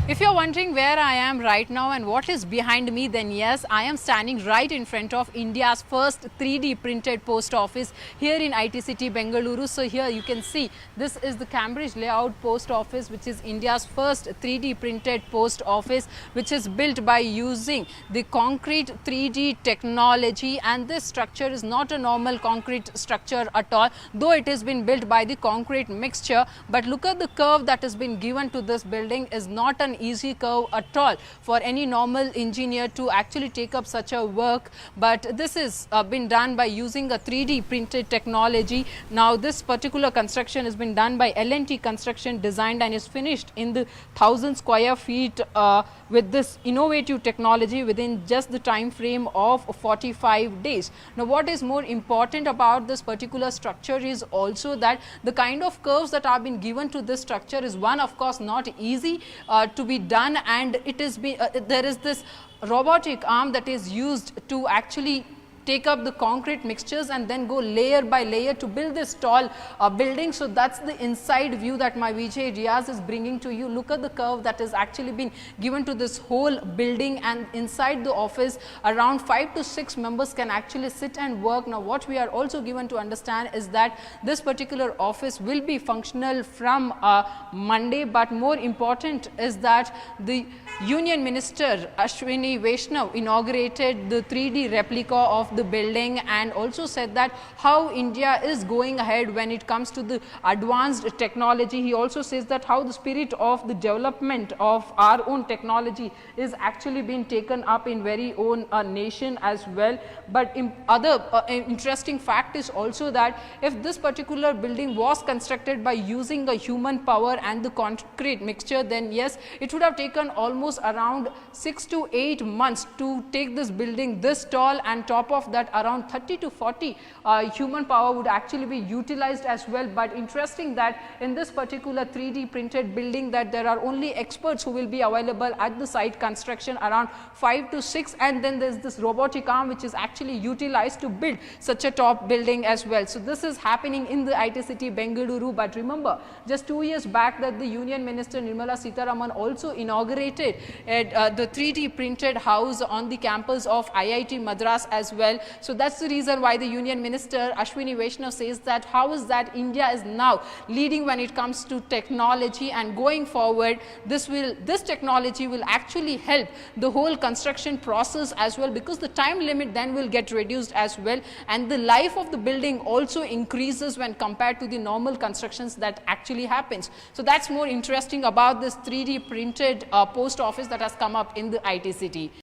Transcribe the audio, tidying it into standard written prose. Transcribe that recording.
If you're wondering where I am right now and what is behind me, then yes, I am standing right in front of India's first 3D printed post office here in IT city Bengaluru. So here you can see this is the Cambridge layout post office, which is India's first 3D printed post office, which is built by using the concrete 3D technology. And this structure is not a normal concrete structure at all, though it has been built by the concrete mixture. But look at the curve that has been given to this building is not an easy curve at all for any normal engineer to actually take up such a work, but this is been done by using a 3D printed technology. Now this particular construction has been done by L&T Construction, designed and is finished in the 1,000 square feet with this innovative technology within just the time frame of 45 days. Now what is more important about this particular structure is also that the kind of curves that have been given to this structure is one, of course, not easy to be done, and it is there is this robotic arm that is used to actually take up the concrete mixtures and then go layer by layer to build this tall building. So that's the inside view that my VJ Riaz is bringing to you. Look at the curve that has actually been given to this whole building, and inside the office around 5 to 6 members can actually sit and work. Now what we are also given to understand is that this particular office will be functional from Monday, but more important is that the Union Minister Ashwini Vaishnaw inaugurated the 3D replica of the building and also said that how India is going ahead when it comes to the advanced technology. He also says that how the spirit of the development of our own technology is actually being taken up in very own nation as well. But other interesting fact is also that if this particular building was constructed by using a human power and the concrete mixture, then yes, it would have taken almost around 6 to 8 months to take this building this tall, and top of that around 30 to 40 human power would actually be utilized as well. But interesting that in this particular 3D printed building that there are only experts who will be available at the site construction, around 5 to 6, and then there is this robotic arm which is actually utilized to build such a top building as well. So this is happening in the IT city Bengaluru. But remember, just 2 years back that the Union Minister Nirmala Sitharaman also inaugurated the 3D printed house on the campus of IIT Madras as well. So that's the reason why the Union Minister Ashwini Vaishnaw says that how is that India is now leading when it comes to technology, and going forward this technology will actually help the whole construction process as well, because the time limit then will get reduced as well, and the life of the building also increases when compared to the normal constructions that actually happens. So that's more interesting about this 3D printed post office that has come up in the IT city.